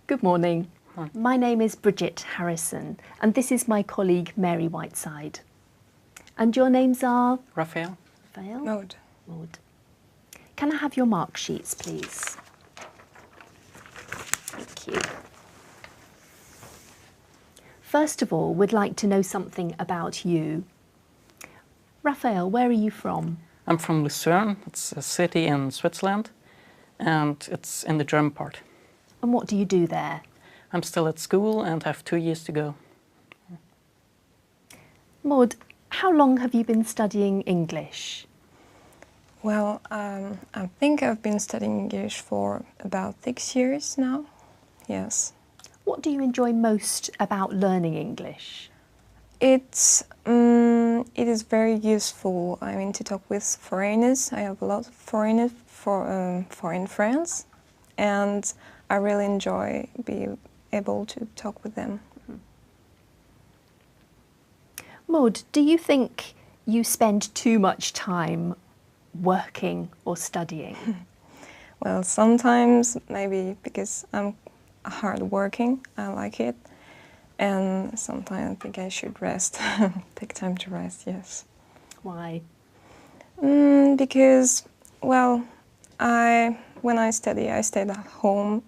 Good morning. Hi. My name is Bridget Harrison and this is my colleague Mary Whiteside. And your names are? Raphael. Raphael? Maude. Maude. Can I have your mark sheets, please? Thank you. First of all, we'd like to know something about you. Raphael, where are you from? I'm from Lucerne. It's a city in Switzerland, and it's in the German part. And what do you do there? I'm still at school and have 2 years to go. Maude, how long have you been studying English? Well, I think I've been studying English for about 6 years now. Yes. What do you enjoy most about learning English? It is very useful. I mean, to talk with foreigners. I have a lot of foreign friends, and I really enjoy being able to talk with them. Maude, do you think you spend too much time working or studying? Well, sometimes maybe because I'm hardworking, I like it, and sometimes I think I should rest, take time to rest. Yes. Why? Because, well, when I study, I stayed at home.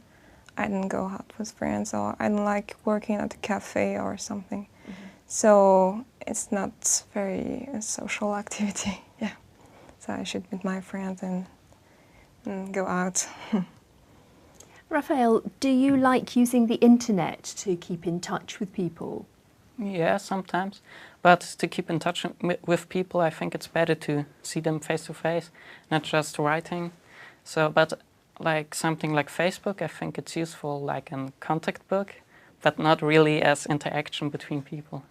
I didn't go out with friends, or I didn't like working at a cafe or something. So it's not very a social activity. Yeah. So I should meet my friends and go out. Raphael, do you like using the internet to keep in touch with people? Yeah, sometimes. But to keep in touch with people, I think it's better to see them face to face, not just writing. So, but like something like Facebook, I think it's useful like a contact book, but not really as interaction between people.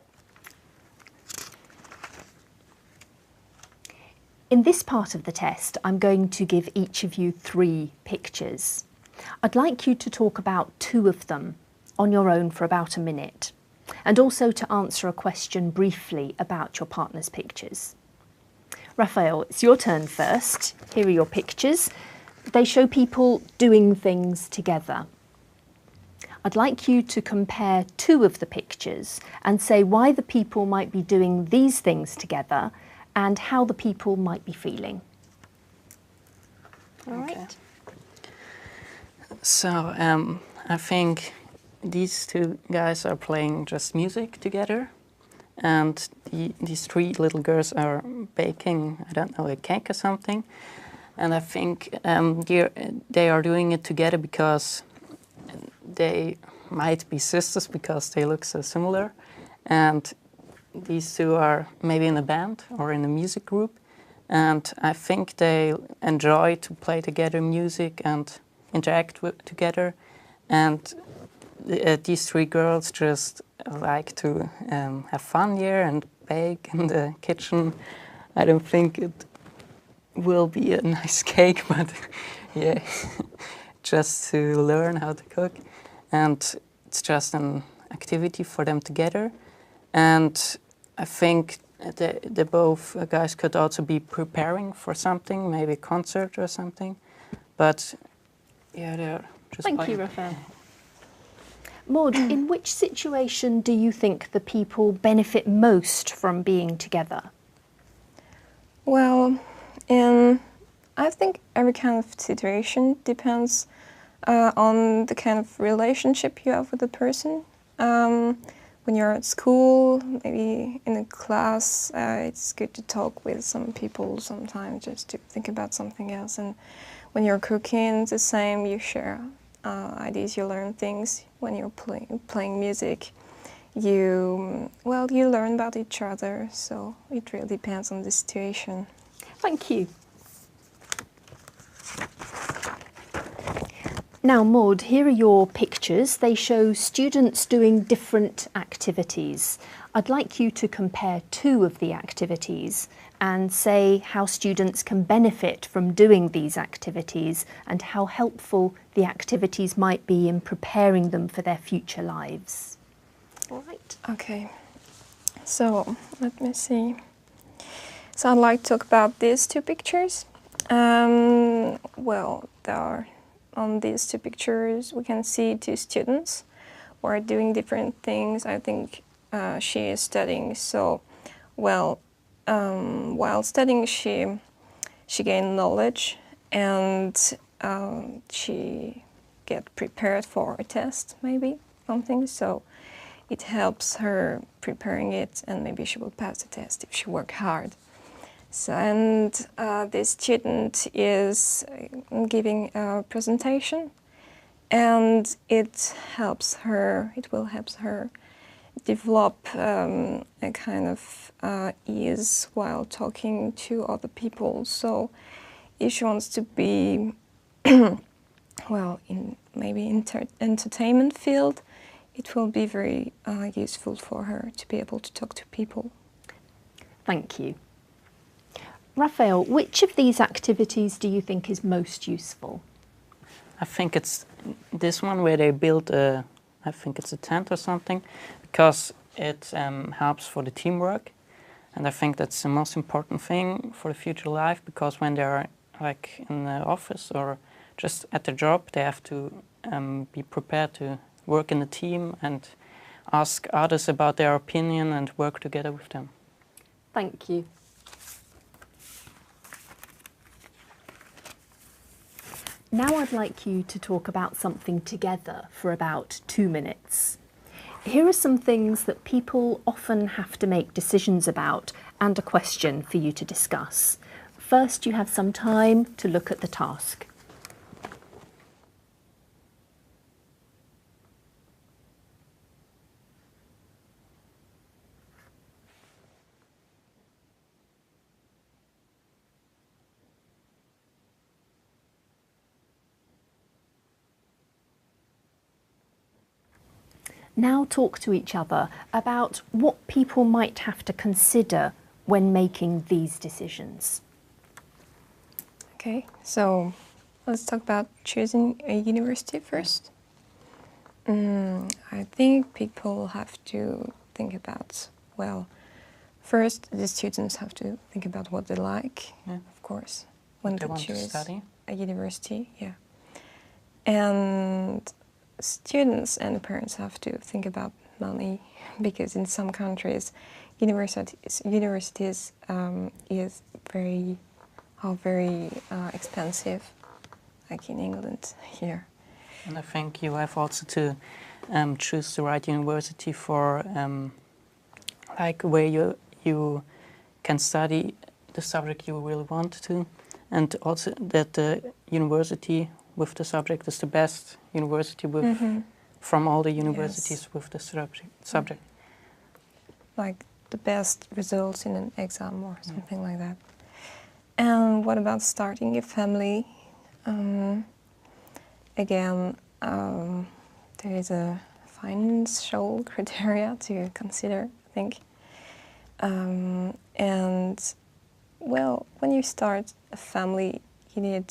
In this part of the test, I'm going to give each of you 3 pictures. I'd like you to talk about 2 of them on your own for about a minute, and also to answer a question briefly about your partner's pictures. Raphael, it's your turn first. Here are your pictures. They show people doing things together. I'd like you to compare 2 of the pictures and say why the people might be doing these things together and how the people might be feeling. All right. Okay. So I think these 2 guys are playing just music together, and these 3 little girls are baking, I don't know, a cake or something. And I think they are doing it together because they might be sisters because they look so similar. And these 2 are maybe in a band or in a music group. And I think they enjoy to play together music and interact together. And these 3 girls just like to have fun here and bake in the kitchen. I don't think it will be a nice cake, but yeah, just to learn how to cook. And it's just an activity for them together. And I think the both guys could also be preparing for something, maybe a concert or something. But yeah, they're just Thank playing. you, Raphael. Maude, in which situation do you think the people benefit most from being together? Well, I think every kind of situation depends on the kind of relationship you have with the person. When you're at school, maybe in a class, it's good to talk with some people sometimes just to think about something else. And when you're cooking, it's the same. You share ideas, you learn things. When you're playing music, you learn about each other. So it really depends on the situation. Thank you. Now, Maude, here are your pictures. They show students doing different activities. I'd like you to compare 2 of the activities and say how students can benefit from doing these activities and how helpful the activities might be in preparing them for their future lives. All right. Okay, so let me see. So I'd like to talk about these 2 pictures. Well, they are on these two pictures, we can see two students who are doing different things. I think she is studying, so well, while studying she gained knowledge, and she get prepared for a test, maybe something. So it helps her preparing it, and maybe she will pass the test if she work hard. So, and this student is giving a presentation, and it will help her develop a kind of ease while talking to other people. So if she wants to be well, in maybe entertainment field, it will be very useful for her to be able to talk to people. Thank you. Raphael, which of these activities do you think is most useful? I think it's this one where they build I think it's a tent or something, because it helps for the teamwork, and I think that's the most important thing for the future life, because when they are like in the office or just at their job, they have to be prepared to work in a team and ask others about their opinion and work together with them. Thank you. Now I'd like you to talk about something together for about 2 minutes. Here are some things that people often have to make decisions about, and a question for you to discuss. First, you have some time to look at the task. Now talk to each other about what people might have to consider when making these decisions. Okay, so let's talk about choosing a university first. I think people have to think about, well, first the students have to think about what they like, of course, when They they want to choose study. a university, yeah. And students and parents have to think about money, because in some countries, universities are very expensive, like in England here. And I think you have also to choose the right university for like where you can study the subject you really want to, and also that the university with the subject is the best university with from all the universities with the subject. Like the best results in an exam or something like that. And what about starting a family? Again, there is a financial criteria to consider, I think. And well, when you start a family, you need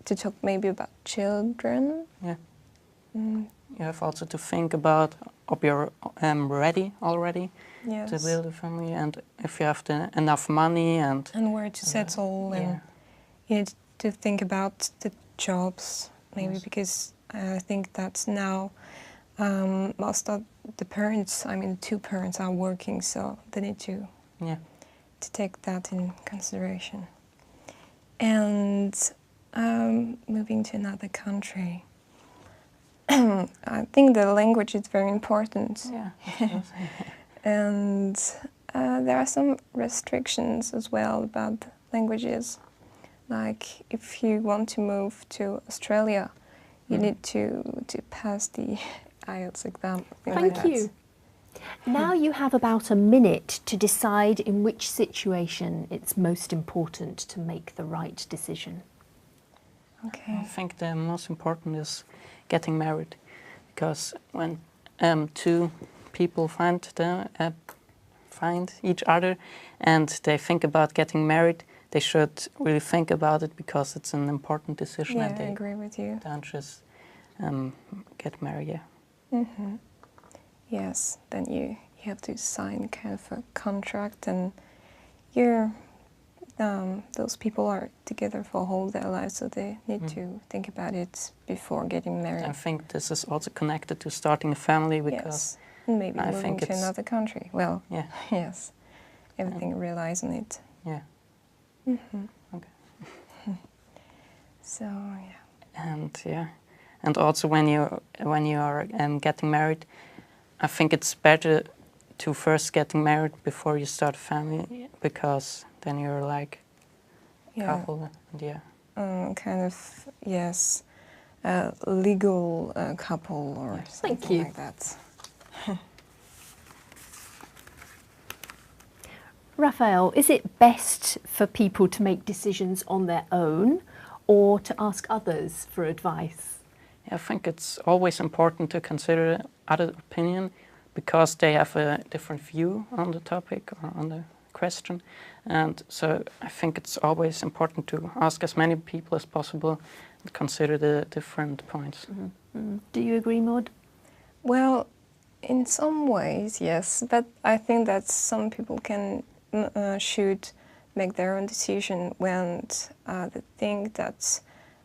to talk maybe about children. Yeah. You have also to think about if you're ready already Yes. to build a family, and if you have enough money and where to settle, and you need to think about the jobs, maybe, because I think that now most of the parents, I mean 2 parents, are working, so they need to take that in consideration. And moving to another country, I think the language is very important. yeah, of course. And there are some restrictions as well about languages. Like if you want to move to Australia, you need to pass the IELTS exam. Thank you. Now you have about a minute to decide in which situation it's most important to make the right decision. Okay. I think the most important is getting married, because when 2 people find each other and they think about getting married, they should really think about it, because it's an important decision. Yeah, and they I agree with you. don't just get married. Yeah. Yes, then you have to sign kind of a contract, and you're those people are together for whole their lives, so they need to think about it before getting married. I think this is also connected to starting a family because Yes, and maybe I moving think to it's- another country. Well, yeah, yes, everything relies on it. yeah. Okay. So yeah. And also when you are getting married, I think it's better to first getting married before you start a family, because then you're like couple. And yeah. Kind of, yes, a legal couple or Thank something you. like that. Raphael, is it best for people to make decisions on their own or to ask others for advice? I think it's always important to consider other opinion, because they have a different view on the topic or on the question. And so I think it's always important to ask as many people as possible and consider the different points. Do you agree, Maude? Well, in some ways, yes, but I think that some people should make their own decision when they think that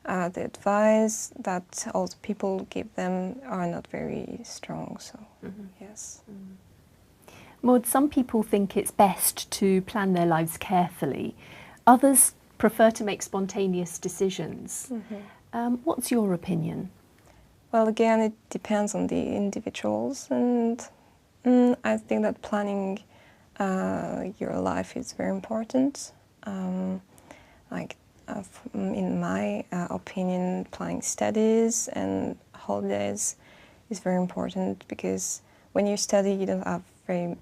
the advice that all the people give them are not very strong. So, yes. Maude, some people think it's best to plan their lives carefully. Others prefer to make spontaneous decisions. What's your opinion? Well, again, it depends on the individuals, and I think that planning your life is very important. In my opinion, planning studies and holidays is very important, because when you study, you don't have a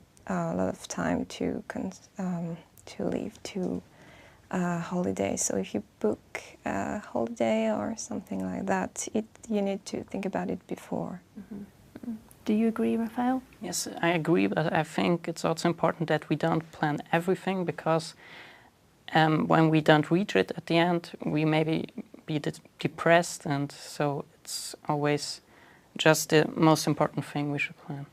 lot of time to leave to holiday. So if you book a holiday or something like that, you need to think about it before. Do you agree, Raphael? Yes, I agree, but I think it's also important that we don't plan everything, because when we don't reach it at the end, we maybe be depressed, and so it's always just the most important thing we should plan.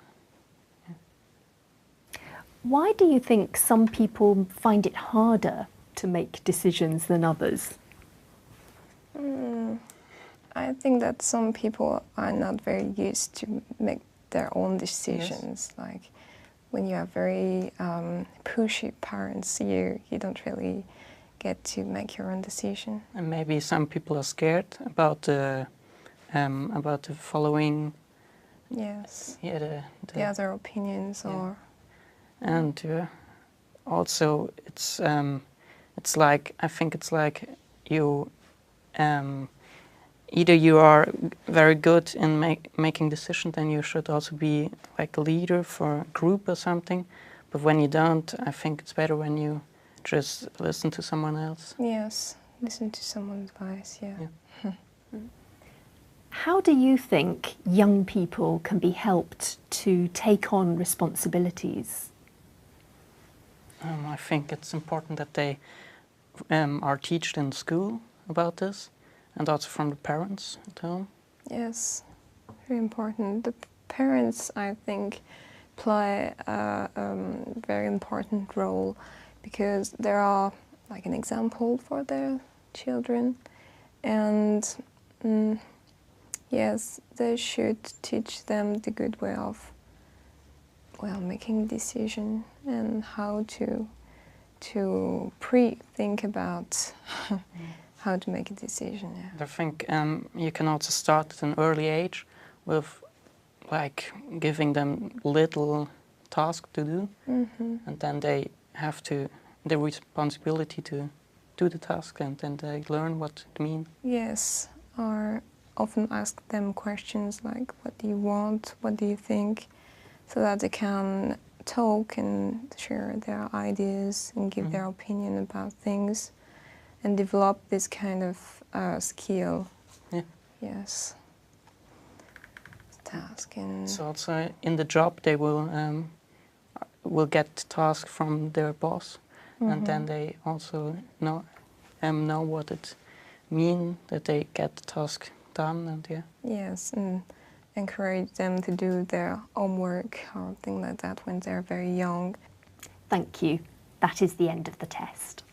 Why do you think some people find it harder to make decisions than others? I think that some people are not very used to make their own decisions. Like when you have very pushy parents, you don't really get to make your own decision. And maybe some people are scared about the following. Yes. Yeah, The other opinions, yeah. or And also it's like, I think it's like you either you are very good in making decisions, and you should also be like a leader for a group or something. But when you don't, I think it's better when you just listen to someone else. yes, listen to someone's advice. Yeah. How do you think young people can be helped to take on responsibilities? I think it's important that they are taught in school about this, and also from the parents at home. Yes, very important. The parents, I think, play a very important role, because they are like an example for their children, and yes, they should teach them the good way of making decision, and how to pre-think about how to make a decision. Yeah. I think you can also start at an early age with like giving them little tasks to do, and then they have the responsibility to do the task, and then they learn what it means. Yes, or often ask them questions like, what do you want, what do you think, so that they can talk and share their ideas and give their opinion about things, and develop this kind of skill. Yeah. Yes. Task. And So also in the job they will get tasks from their boss, and then they also know what it means that they get the task done, and yeah. yes, and encourage them to do their homework or things like that when they're very young. Thank you. That is the end of the test.